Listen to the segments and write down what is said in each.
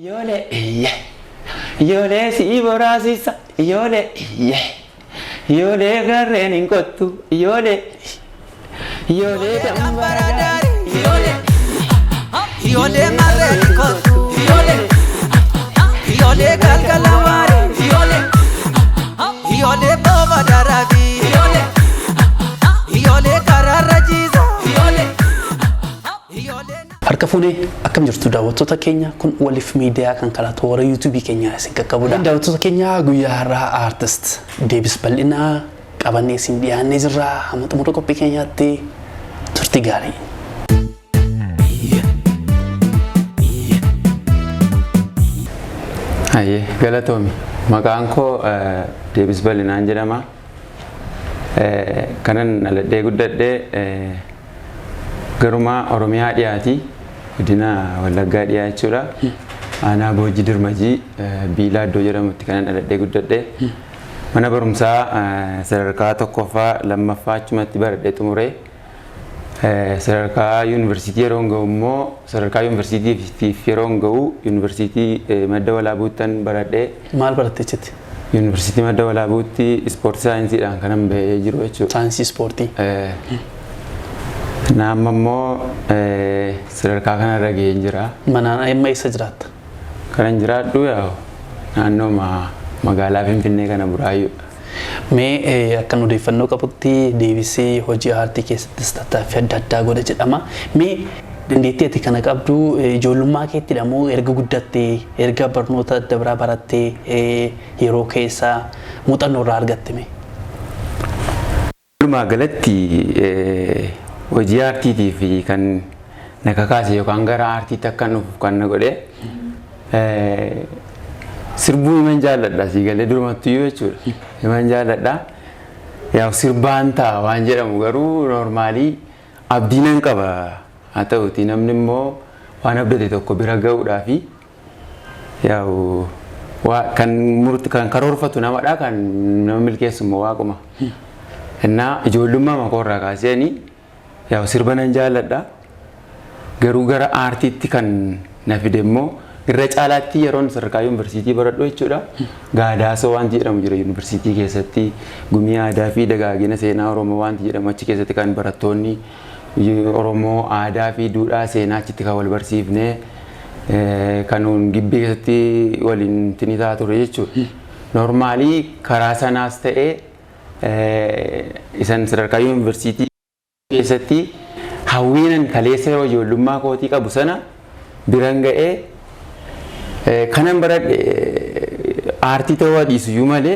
Ijoollee ijoollee si boraasisa ijoollee ijoollee garreen hin kottu ijoollee Gambaradari ijoollee marreen hin kottu ijoollee galgalawari ijoollee booba darabi ijoollee kararra jiisa Harka fuudhee akkam jirtu daawwattoota keenya kun waliif miidiyaa kan karaa toora YouTube keenyaa isin qaqqabudha. Daawwattoota keenya guyyaa har'aa artist Deebis Bal'inaa qabannee isin dhiyaannee jirra. Hamma xumura qophii keenyaatti turtii gaarii. Hayyee galatoomi maqaan koo Deebis Bal'inaan jedhama. Kanan dhaladhee guddadhee garuma Oromiyaa dhiyaati. Godina Wallaggaa dhiyaa jechuudha. Aanaa Boojii Dirmajii Biilaa iddoo jedhamutti kanan dhaladhee guddadhee mana barumsaa sadarkaa tokkoffaa lammaffaa achumatti baradhee xumuree sadarkaa yuunivarsiitii yeroo ga'u immoo sadarkaa yuunivarsiitiif yeroo ga'u yuunivarsiitii Madda Walaabuuttan baradhee. Maal barattee jetti? Yuunivarsiitii Madda Walaabuutti ispoortii saayinsiidhaan kanan ba'ee jiru jechuudha. Saayinsii ispoortii. Naamma immoo sadarkaa kanarra ga'ee jira. Manaan amma eessa jiraatta? Kanan jiraadhu naannoo magaalaa Finfinnee kana Buraayyuu. Mee akka nu odeeffannoo qabutti Deebisee hojii aartii keessattis tattaaffii adda addaa godha jedhama. Mee dandeettii ati kana qabdu ijoollummaa keettidha moo erga guddattee erga barnoota adda biraa barattee yeroo keessaa muuxannoo irraa argatte mee? Walumaa galatti hojii aartiitiif kan na kakaase yookaan gara aartiitti akka nuuf kan na godhe sirbuu himan jaalladha si galee durumattuyyuu jechuudha. Himan jaalladha. Yaa sirbaan ta'a waan jedhamu garuu normaalii abdii nan qaba. Haa ta'uuti namni immoo waan abdate tokko bira ga'uudhaafi yaa'u kan karoorfatu namadha kan nama milkeessu immoo waaquma. Innaa ijoollummaa makoorraa kaaseenii yaa'u sirba nan jaalladha. Garuu gara aartiitti kan na fide immoo irra caalaatti yeroon sadarkaa yuunivarsiitii baradhu jechuudha. Gaadaasoo wanti jedhamu jira yuunivarsiitii keessatti gumii aadaa fi dagaagina seenaa Oromoo wanti jedhamu achi keessatti kan barattoonni Oromoo aadaa fi duudhaa seenaa achitti kan wal barsiifnee kanuun gibbii keessatti waliin tinitaa ture jechuudha. Normaalii karaa sanaas ta'ee isan sadarkaa yuunivarsiitii keessatti hawwiinan kaleessa yeroo ijoollummaa kootii qabu sana biran ga'ee kanan baradhe aartii ta'uu dhiisuyyuu malee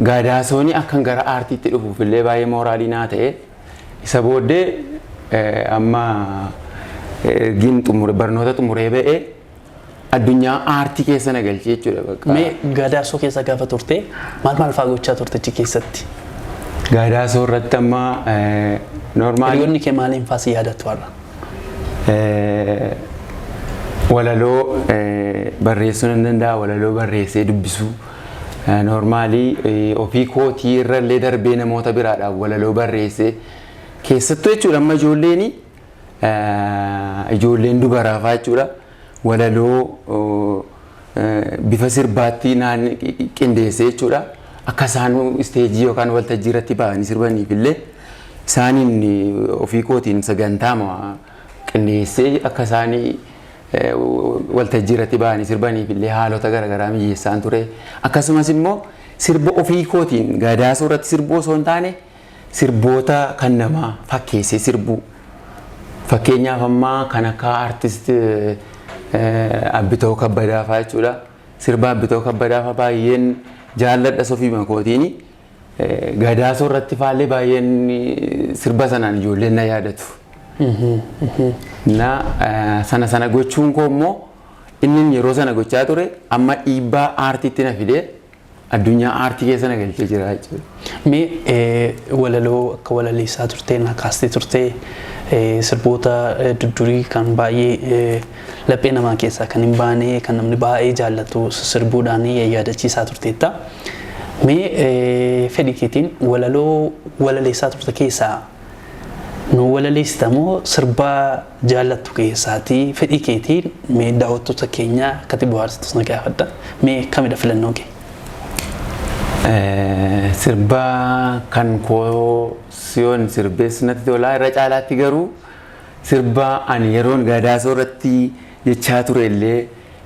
gaadaasooni akkan gara aartiitti dhufuuf illee baay'ee mooraalii naa ta'e isa booddee amma barnoota xumuree ba'ee addunyaa aartii keessa na galchee jechuudha. Mee gaadaasoo keessa gaafa turte maal fa'aa gochaa turte achi keessatti? Gaadaasoo irratti amma normaali. Hiriyoonni kee maaliin fa'aa si yaadattu har'a? Walaloo barreessuu nan danda'a. Walaloo barreessee dubbisuu normaalii ofii kootii irrallee darbee namoota biraadhaaf walaloo barreessee keessattuu jechuudha. Amma ijoolleen dubaraa fa'aa jechuudha. Walaloo bifa sirbaatti naan qindeessee jechuudha. Akka isaan isteejii yookaan waltajjii irratti ba'anii sirbaniif illee isaaniin ofii kootiin sagantaa qindeessee akka isaanii waltajjii irratti ba'anii sirbaniif illee haalota garaagaraa mijeessaan ture. Akkasumas immoo sirba ofii kootiin gaadaasoo irratti sirbuu osoo hin taane sirboota kan nama fakkeessee sirbuu. Fakkeenyaaf ammaa kan akka aartist Abbitoo Kabbadaa fa'aa jechuudha. Sirba Abbitoo Kabbadaa fa'aa baay'een jaalladha ofii makootiin. Gaadaasoo irratti faallee baay'een sirba sanaan ijoolleen na yaadatu. Sana gochuun koo immoo inni yeroo sana gochaa ture amma dhiibbaa aartiitti na fidee addunyaa aartii keessa na galchee jira jechuudha. Mee walaloo akka walaleessaa turtee na kaastee turtee sirboota duddurii kan baay'ee laphee namaa keessaa kan hin baane kan namni baay'ee jaallatu sirbuudhaan yaadachiisaa turteetta. Mee fedhii keetiin walaloo walaleessaa turte keessaa nu walaleessitamoo sirbaa jaallattu keessaatii fedhii keetiin mee daawwattoota keenya akkati bohaarsitus na gaafadha. Mee kamidha filannoon kee? Sirbaa kan koo siyoon sirbees natti tolaa irra caalaatti garuu sirbaa ani yeroon Gadaasoo irratti jechaa ture illee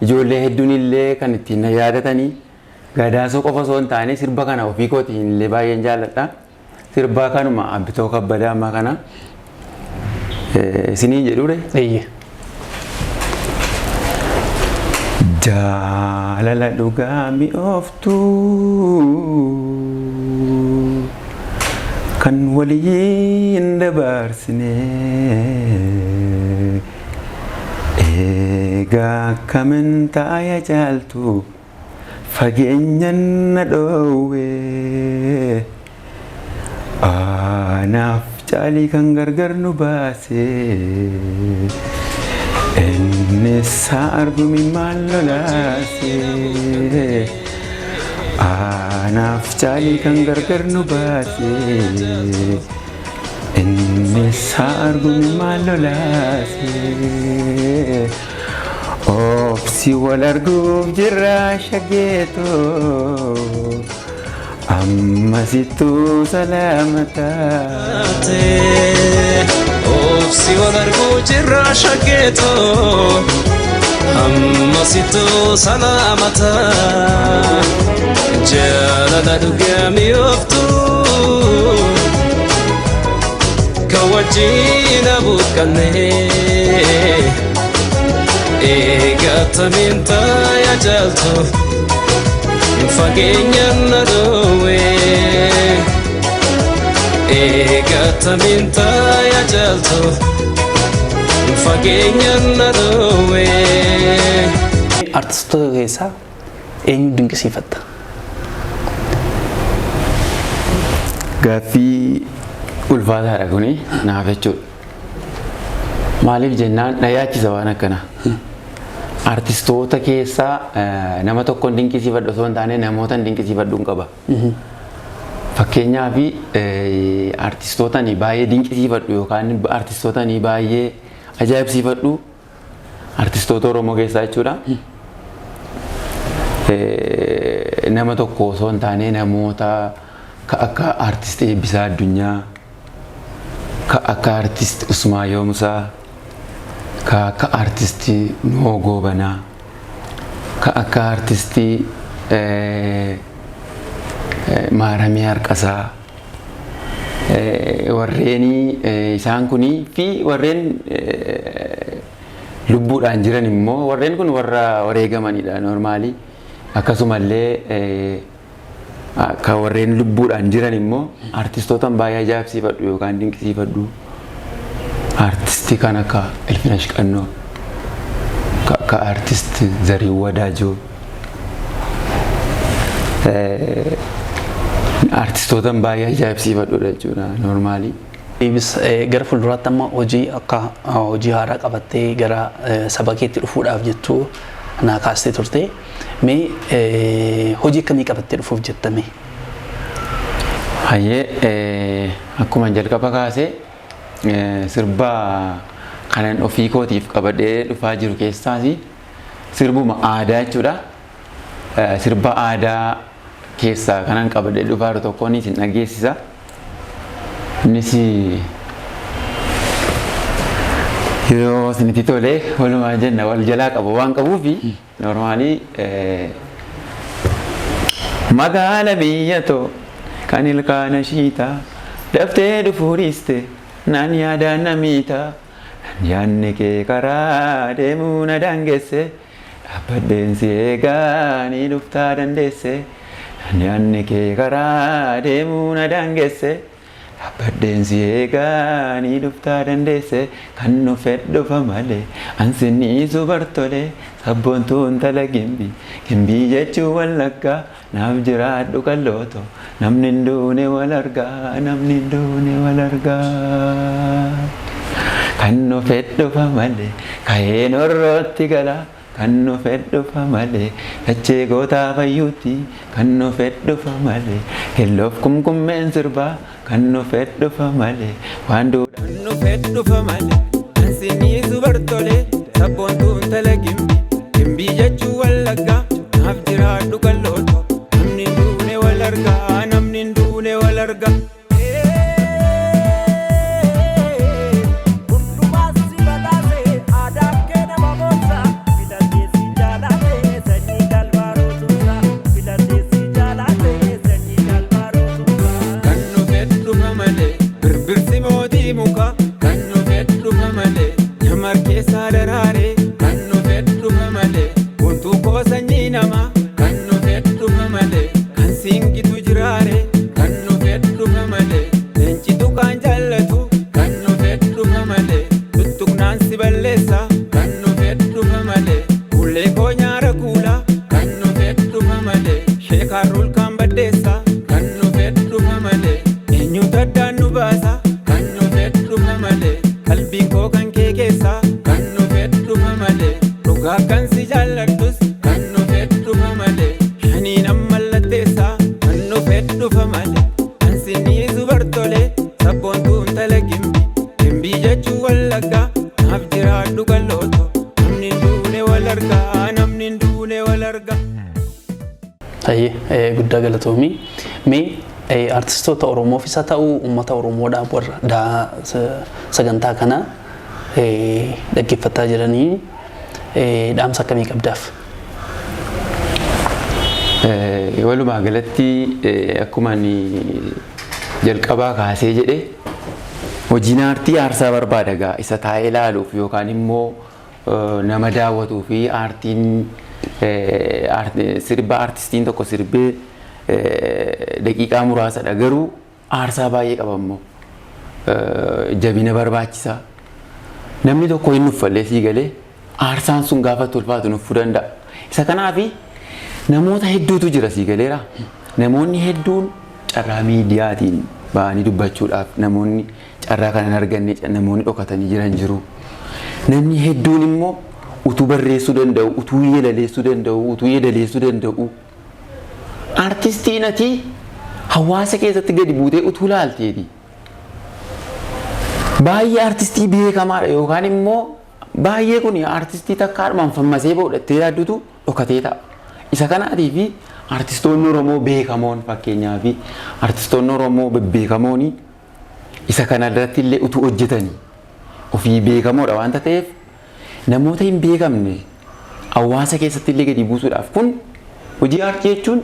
ijoollee hedduun illee kan ittiin na yaadatanii Gadaasoo qofa osoo hin taane sirba kana ofii kootiin illee baay'een jaalladha. Sirbaa kanuma Abbitoo Kabbadaa ammaa kana isinii jedhuure. Eeyyee. Jaalala dhugaa mi'ooftuu kan waliin dabarsine eegaa akkamiin taaya caaltu fageenyan na dhoowwe anaaf caalii kan gargar nu baase innis argumi maal lolaase anaaf caalii kan gargar nu baase innis argumi maal lolaase obsi wal arguuf jirra shageetoo ammasittuu salaamata. Obsi wal arguuf jirra shageetoo ammasittuu salaamata. Jaalala dhugaa mi'ooftuu kan wajjin abuuqqannee eegaa akkamiin taaya caaltu fageenyan na dhoowwe eegaa akkamiin taaya caaltu fageenyan na dhoowwe. Artistoota keessaa eenyu dinqisiifatta? Gaaffii ulfaataadha kuni naaf jechuudha. Maaliif jennaan na yaachisa waan akkanaa. Artistoota keessaa nama tokkoon dinqisiifadhu osoo hin taane namootan dinqisiifadhuun qaba. Fakkeenyaaf artistootani baay'ee dinqisiifadhu yookaan artistootani baay'ee ajaa'ibsiifadhu artistoota Oromoo keessaa jechuudha. Nama tokko osoo hin taane namoota akka artist Eebbisaa Addunyaa, akka artist Usmaayoo Musaa, akka artist Nuhoo Goobanaa, akka artist Maaramee Harqasaa, warreen isaan kunii fi warreen lubbuudhaan jiran immoo warreen kun warra wareegamanidha normaalii. Akkasumallee akka warreen lubbuudhaan jiran immoo artistootaan baay'ee ajaa'ibsiifadhu yookaan dinqisiifadhu. Artistii kan akka Ilfinash Qannoo, akka artist Zariin Wadaajoo, artistootaan baay'ee ajaa'ibsiifadhudha jechuudha normaalii. Gara fuulduraatti amma hojii akka hojii haaraa qabattee gara saba keetti dhufuudhaaf jettu naa kaastee turte. Mee hojii akkamii qabattee dhufuuf jettame? Hayyee akkuma jalqaba kaasee sirba kanan ofii kootiif qabadhee dhufaa jiru keessaas sirbuma aadaa jechuudha. Sirba aadaa keessaa kanan qabadhee dhufaa jiru tokkoon isin dhageessisa. Innis yoo isinitti tolee walumaa jenna wal jalaa qabu waan qabuufi normaalii magaala biyyatoo kan ilkaana shiitaa daftee dhufuu dhiiste naan yaadaan namiitaa yaanni kee karaa deemuu na daangesse dhaabbadheen si eegaa ni dhuftaa dandeesse yaanni kee karaa deemuu na daangesse dhaabbadheen si eegaa ni dhuftaa dandeesse kan nu fedhufa malee ansinniisu bartolee sabboontuun tala gimbii jechuu wallaggaa naaf jiraadhu qallooto namni hin duune wal argaa namni hin duune wal argaa kan nu fedhufa malee ka'een orrootti galaa kan nu fedhufa malee dachee gootaa fayyuutti kan nu fedhufa malee kelloof kumkummeen sirbaa kan nu fedhufa malee waan duudhaan nu dhufa malee ansinii subartolee sabboontuun tala gimbi gimbii jechuu wallaggaa naaf jiraadhu qal'ooto namni hin duune wal argaa namni hin duune wal argaa. Guddaa galatoomii mee artistoota Oromoo fi ta'uu uummata Oromoodhaaf warra sagantaa kana dhaggeeffataa jiranii dhaamsa akkamii qabdaaf? Walumaa galatti akkuma jalqabaa kaasee jedhe hojiin aartii aarsaa barbaada gaa isa taa'ee ilaaluuf yookaan immoo nama daawwatuu fi aartiin sirba artistiin tokko sirbee daqiiqaa muraasadha garuu aarsaa baay'ee qabammoo jabina barbaachisa namni tokko hin nuffallee sii galee aarsaan sun gaafa tolfaatu nuffuu danda'a isa kanaafi namoota hedduutu jira sii galeera namoonni hedduun carraa miidiyaatiin ba'anii dubbachuudhaaf namoonni carraa kana hin arganne namoonni dhokatanii jiran jiru namni hedduun immoo utuu barreessuu danda'u utuu yeedaleessuu danda'u utuu yeedaleessuu danda'u artistiin ati hawaasa keessatti gadi buutee utuu laalteeti baay'ee artistii beekamaadha yookaan immoo baay'ee kun artistii takka harmaan fammasee baudhattee yaaddutu dhokatee ta'a isa kanaatii fi artistoonni Oromoo beekamoon fakkeenyaa fi artistoonni Oromoo bebbeekamoon isa kana irratti illee utuu hojjetanii ofii beekamoodha waanta ta'eef namoota hin beekamne hawaasa keessatti illee gadi buusuudhaaf kun hojii aartii jechuun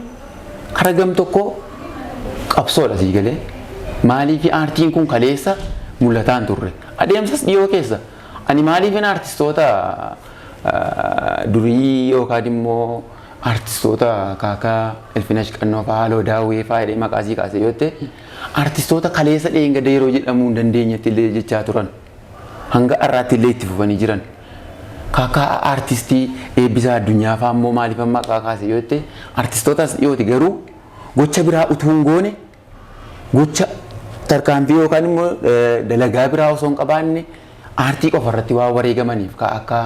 karaa gam tokko qabsoodha sii galee maaliif aartiin kun kaleessa mul'ataan turre adeemsas dhiyoo keessa ani maaliif artistoota durii yookaan immoo artistoota kaakaa Elfinash Qannoo fa'aa Haaloo Daawwee fa'aa jedhee maqaasii kaasee yoo ta'e artistoota kaleessa dheengada yeroo jedhamuu hin dandeenyetti illee jechaa turan hanga har'aatti illee itti fufanii jiran kaakaa artistii Eebbisaa Addunyaa fa'aa immoo maaliif maqaa kaasee yoo ta'e artistootas dhiyooti garuu gocha biraa utuu hin goone gocha tarkaanfii yookaan immoo dalagaa biraa osoo hin qabaanne aartii qofa irratti waa wareegamaniif akka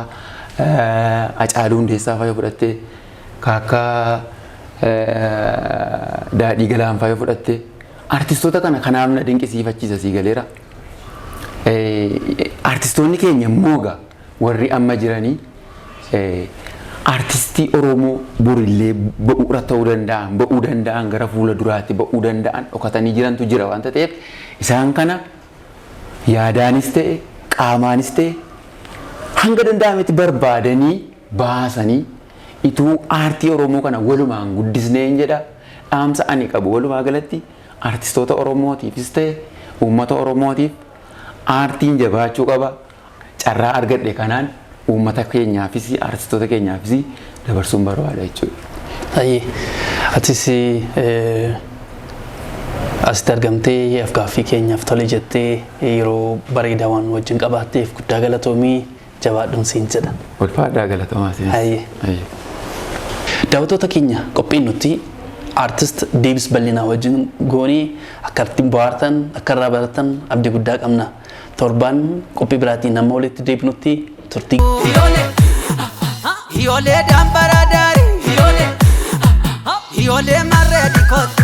Hacaaluu Hundeessaa fa'aa fudhattee akka Daadhii Galaan fa'aa fudhattee artistoota kana kanaaf na dinqisiifachiisa sii galeera. Artistoonni keenya immoo warri amma jiranii artistii Oromoo borillee ba'uura ta'uu danda'an gara fuula duraatti ba'uu danda'an dhokatanii jirantu jira waanta ta'eef isaan kana yaadaanis ta'e qaamaanis ta'e hanga danda'ametti barbaadanii baasanii ituu aartii Oromoo kana walumaan guddisneen jedha dhaamsa ani qabu walumaa galatti artistoota Oromootiifis ta'e uummata Oromootiif aartiin jabaachuu qaba carraa argadhe kanaan uummata keenyaafis artistoota keenyaafis dabarsuun barbaada jechuudha. Atis asitti argamtee afgaaffii keenyaaf tole jettee yeroo bareedaa waan wajjin qabaatteef guddaa galatoomii jabaadhuun siin jedha. Ulfaadhaa galatoomaa siin. Daawwattoota keenya qophiin nuti artist Deebis Bal'inaa wajjin goonee akka ittiin bohaartan akka irraa baratan abdii guddaa qabna. Torbaan qophii biraatiin nama walitti deebinutti turtii. Hiyoolee dambara daarii hiyoolee marree dikooti.